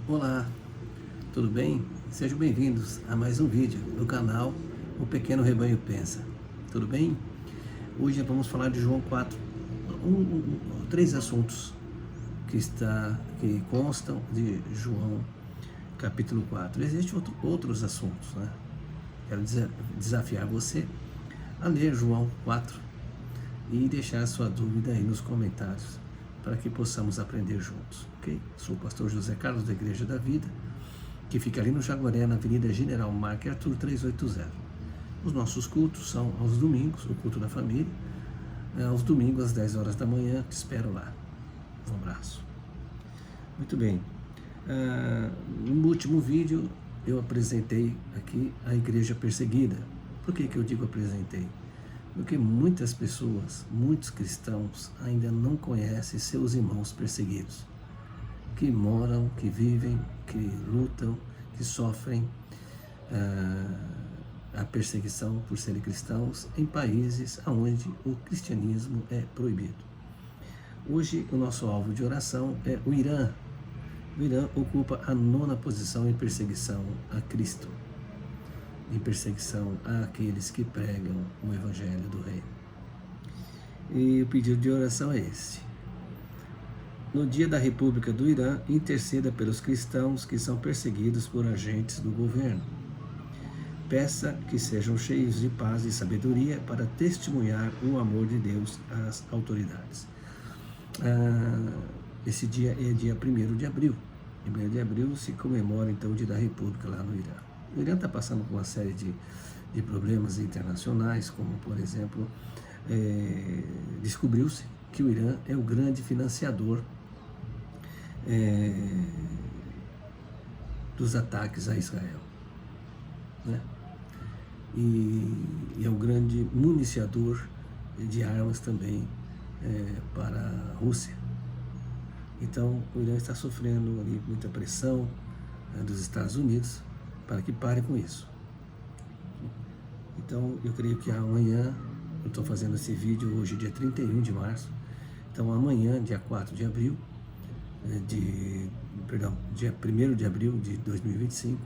Olá, tudo bem? Sejam bem-vindos a mais um vídeo do canal O Pequeno Rebanho Pensa. Tudo bem? Hoje vamos falar de João 4, três assuntos que constam de João capítulo 4. Existem outros assuntos, né? Quero desafiar você a ler João 4 e deixar sua dúvida aí nos comentários para que possamos aprender juntos, ok? Sou o pastor José Carlos da Igreja da Vida, que fica ali no Jaguaré, na Avenida General Marque Arthur 380. Os nossos cultos são aos domingos, o culto da família, aos domingos às 10 horas da manhã. Te espero lá. Um abraço. Muito bem. No último vídeo eu apresentei aqui a igreja perseguida. Por que eu digo apresentei? Porque muitas pessoas, muitos cristãos ainda não conhecem seus irmãos perseguidos, que moram, que vivem, que lutam, que sofrem a perseguição por serem cristãos em países onde o cristianismo é proibido. Hoje o nosso alvo de oração é o Irã. O Irã ocupa a 9ª posição em perseguição a Cristo, em perseguição àqueles que pregam o Evangelho do Reino. E o pedido de oração é esse. No dia da República do Irã, interceda pelos cristãos que são perseguidos por agentes do governo. Peça que sejam cheios de paz e sabedoria para testemunhar o amor de Deus às autoridades. Esse dia é dia 1º de abril. 1º de abril se comemora então o dia da República lá no Irã. O Irã está passando por uma série de problemas internacionais, como, por exemplo, descobriu-se que o Irã é o grande financiador dos ataques a Israel, né? E é o grande municiador de armas também para a Rússia. Então, o Irã está sofrendo ali muita pressão dos Estados Unidos para que pare com isso. Então, eu creio que amanhã, eu estou fazendo esse vídeo hoje, dia 31 de março, então amanhã, dia 4 de abril, dia 1º de abril de 2025,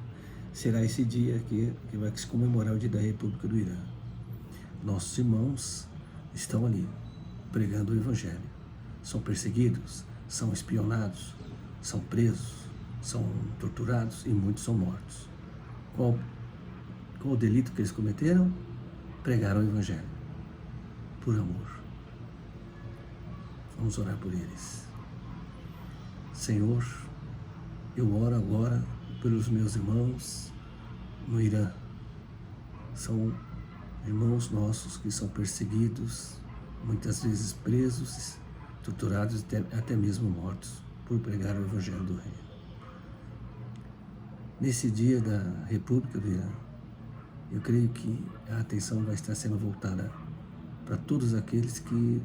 será esse dia que vai se comemorar o dia da República do Irã. Nossos irmãos estão ali, pregando o Evangelho. São perseguidos, são espionados, são presos, são torturados e muitos são mortos. Qual o delito que eles cometeram? Pregaram o Evangelho, por amor. Vamos orar por eles. Senhor, eu oro agora pelos meus irmãos no Irã. São irmãos nossos que são perseguidos, muitas vezes presos, torturados e até mesmo mortos por pregar o Evangelho do Reino. Nesse dia da República do Irã, eu creio que a atenção vai estar sendo voltada para todos aqueles que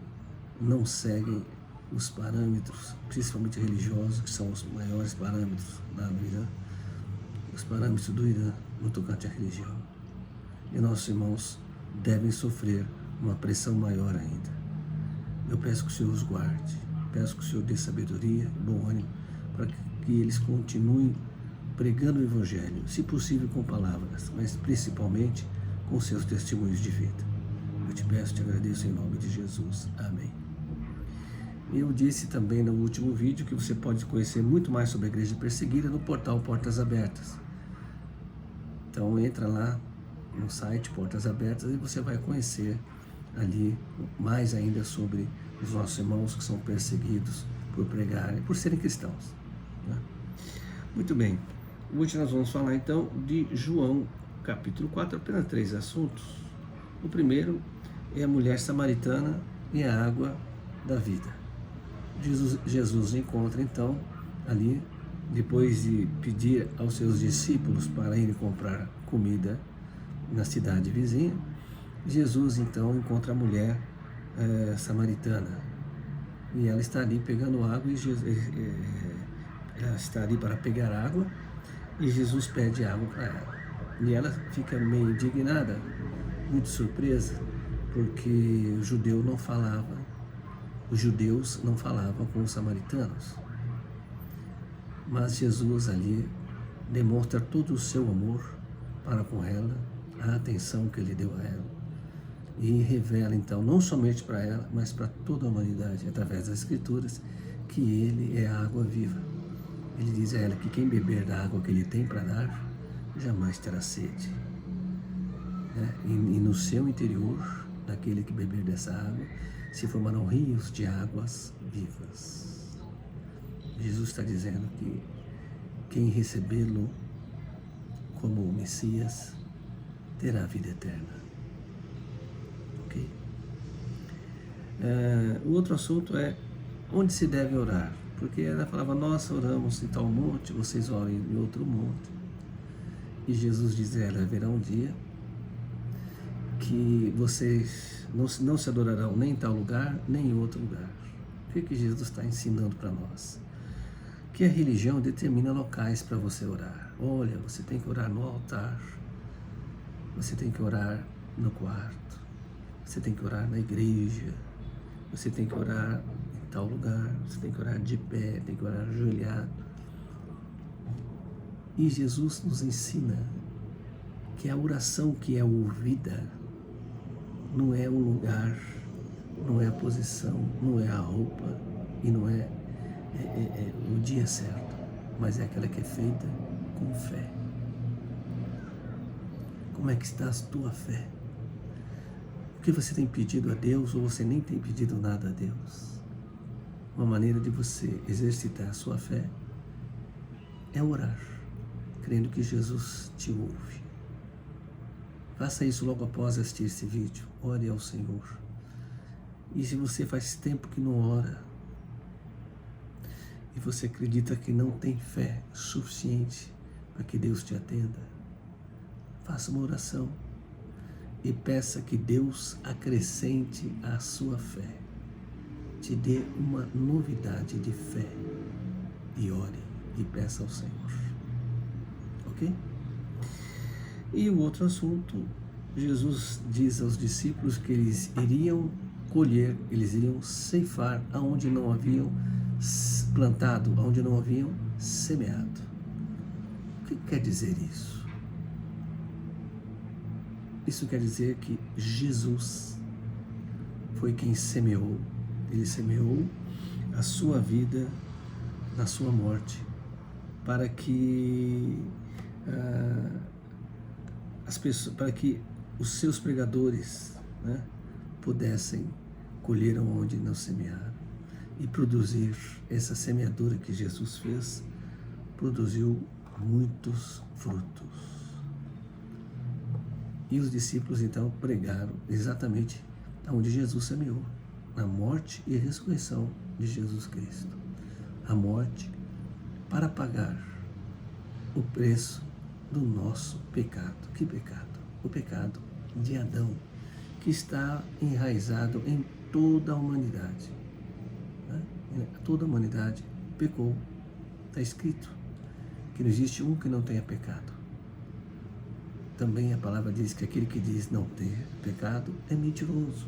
não seguem os parâmetros, principalmente religiosos, que são os maiores parâmetros lá no Irã, os parâmetros do Irã no tocante à religião. E nossos irmãos devem sofrer uma pressão maior ainda. Eu peço que o Senhor os guarde, peço que o Senhor dê sabedoria e bom ânimo para que eles continuem pregando o Evangelho, se possível com palavras, mas principalmente com seus testemunhos de vida. Eu te peço, te agradeço em nome de Jesus. Amém. Eu disse também no último vídeo que você pode conhecer muito mais sobre a Igreja Perseguida no portal Portas Abertas. Então entra lá no site Portas Abertas e você vai conhecer ali mais ainda sobre os nossos irmãos que são perseguidos por pregarem, por serem cristãos, né? Muito bem. Hoje nós vamos falar então de João capítulo 4, apenas 3 assuntos. O primeiro é a mulher samaritana e a água da vida. Jesus encontra então ali, depois de pedir aos seus discípulos para irem comprar comida na cidade vizinha, Jesus então encontra a mulher samaritana e ela está ali pegando água ela está ali para pegar água e Jesus pede água para ela. E ela fica meio indignada, muito surpresa, porque o judeu não falava os judeus não falavam com os samaritanos. Mas Jesus ali demonstra todo o seu amor para com ela, a atenção que ele deu a ela. E revela então, não somente para ela, mas para toda a humanidade, através das Escrituras, que ele é a água viva. Ele diz a ela que quem beber da água que ele tem para dar, jamais terá sede. E no seu interior, daquele que beber dessa água, se formarão rios de águas vivas. Jesus está dizendo que quem recebê-lo como o Messias terá vida eterna. Ok? O outro assunto é onde se deve orar. Porque ela falava, nós oramos em tal monte, vocês oram em outro monte. E Jesus diz a ela, haverá um dia que vocês não se adorarão nem em tal lugar, nem em outro lugar. O que Jesus está ensinando para nós? Que a religião determina locais para você orar. Olha, você tem que orar no altar, você tem que orar no quarto, você tem que orar na igreja, você tem que orar em tal lugar, você tem que orar de pé, tem que orar ajoelhado. E Jesus nos ensina que a oração que é ouvida não é o lugar, não é a posição, não é a roupa e não é o dia certo, mas é aquela que é feita com fé. Como é que está a tua fé? O que você tem pedido a Deus ou você nem tem pedido nada a Deus? Uma maneira de você exercitar a sua fé é orar, crendo que Jesus te ouve. Faça isso logo após assistir esse vídeo. Ore ao Senhor. E se você faz tempo que não ora, e você acredita que não tem fé suficiente para que Deus te atenda, faça uma oração e peça que Deus acrescente à sua fé, te dê uma novidade de fé e ore e peça ao Senhor. Ok? E o outro assunto, Jesus diz aos discípulos que eles iriam colher, eles iriam ceifar aonde não haviam plantado, aonde não haviam semeado. O que quer dizer isso? Isso quer dizer que Jesus foi quem semeou. Ele semeou a sua vida na sua morte, para que para que os seus pregadores, pudessem colher onde não semearam e produzir essa semeadura que Jesus fez, produziu muitos frutos. E os discípulos então pregaram exatamente onde Jesus semeou, na morte e ressurreição de Jesus Cristo. A morte para pagar o preço do nosso pecado. Que pecado? O pecado de Adão, que está enraizado em toda a humanidade. Toda a humanidade pecou. Está escrito que não existe um que não tenha pecado. Também a palavra diz que aquele que diz não ter pecado é mentiroso,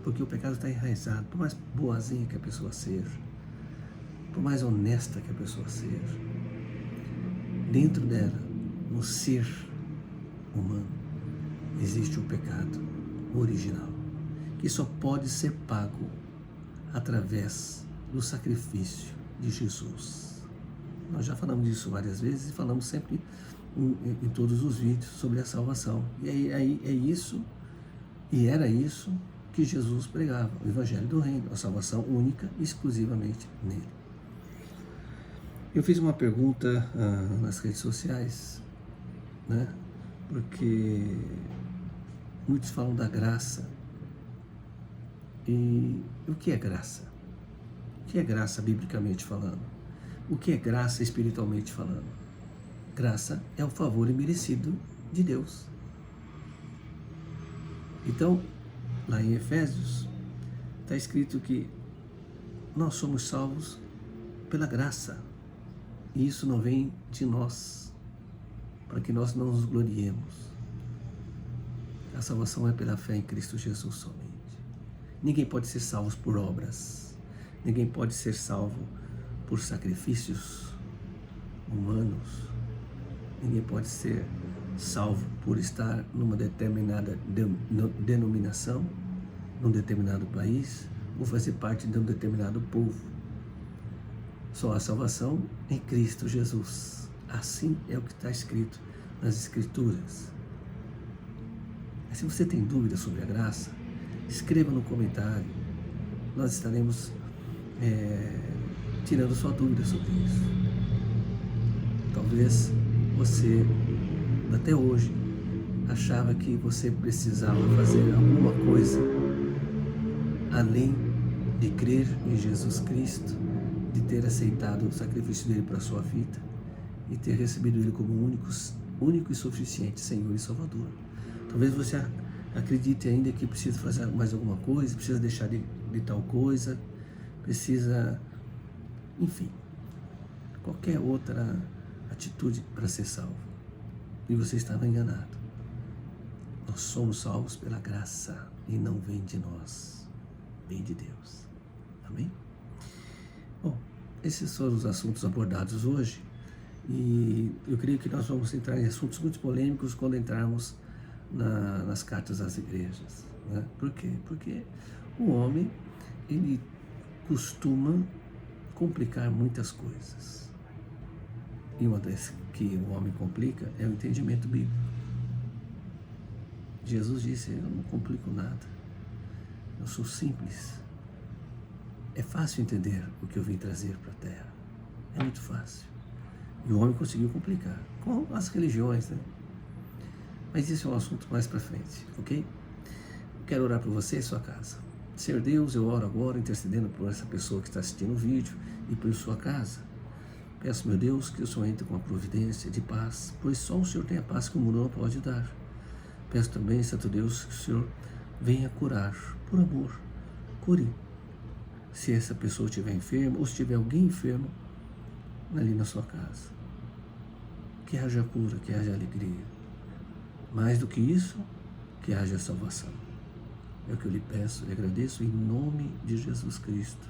porque o pecado está enraizado. Por mais boazinha que a pessoa seja, por mais honesta que a pessoa seja, dentro dela, no ser humano, existe o pecado original, que só pode ser pago através do sacrifício de Jesus. Nós já falamos disso várias vezes e falamos sempre em todos os vídeos sobre a salvação. E aí é isso, e era isso que Jesus pregava, o Evangelho do Reino, a salvação única e exclusivamente nele. Eu fiz uma pergunta nas redes sociais, porque muitos falam da graça. E o que é graça? O que é graça biblicamente falando? O que é graça espiritualmente falando? Graça é o favor imerecido de Deus. Então, lá em Efésios, está escrito que nós somos salvos pela graça. E isso não vem de nós, para que nós não nos gloriemos. A salvação é pela fé em Cristo Jesus somente. Ninguém pode ser salvo por obras. Ninguém pode ser salvo por sacrifícios. Ninguém pode ser salvo por estar numa determinada denominação, num determinado país, ou fazer parte de um determinado povo. Só há salvação em Cristo Jesus. Assim é o que está escrito nas Escrituras. Mas se você tem dúvidas sobre a graça, escreva no comentário. Nós estaremos tirando sua dúvida sobre isso. Talvez você, até hoje, achava que você precisava fazer alguma coisa além de crer em Jesus Cristo, de ter aceitado o sacrifício dele para a sua vida e ter recebido ele como único e suficiente Senhor e Salvador. Talvez você acredite ainda que precisa fazer mais alguma coisa, precisa deixar de tal coisa, precisa, enfim, qualquer outra atitude para ser salvo. E você estava enganado. Nós somos salvos pela graça e não vem de nós, vem de Deus. Amém? Bom, esses foram os assuntos abordados hoje e eu creio que nós vamos entrar em assuntos muito polêmicos quando entrarmos nas cartas às igrejas. Né? Por quê? Porque o homem, ele costuma complicar muitas coisas. E uma das que o homem complica é o entendimento bíblico. Jesus disse, eu não complico nada, eu sou simples. É fácil entender o que eu vim trazer para a Terra. É muito fácil. E o homem conseguiu complicar, com as religiões, né? Mas isso é um assunto mais para frente, ok? Eu quero orar por você e sua casa. Senhor Deus, eu oro agora intercedendo por essa pessoa que está assistindo o vídeo e por sua casa. Peço, meu Deus, que o Senhor entre com a providência de paz, pois só o Senhor tem a paz que o mundo não pode dar. Peço também, Santo Deus, que o Senhor venha curar, por amor, cure. Se essa pessoa estiver enferma, ou se tiver alguém enfermo, ali na sua casa. Que haja cura, que haja alegria. Mais do que isso, que haja salvação. É o que eu lhe peço e agradeço em nome de Jesus Cristo,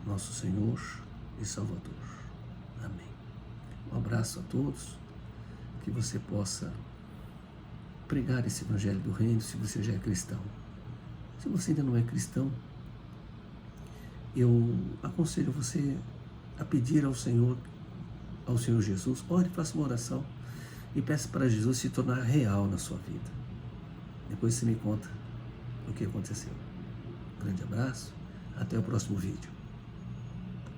nosso Senhor e Salvador. Amém. Um abraço a todos, que você possa pregar esse Evangelho do Reino se você já é cristão. Se você ainda não é cristão, eu aconselho você a pedir ao Senhor Jesus, ore, faça uma oração e peça para Jesus se tornar real na sua vida. Depois você me conta o que aconteceu. Um grande abraço, até o próximo vídeo.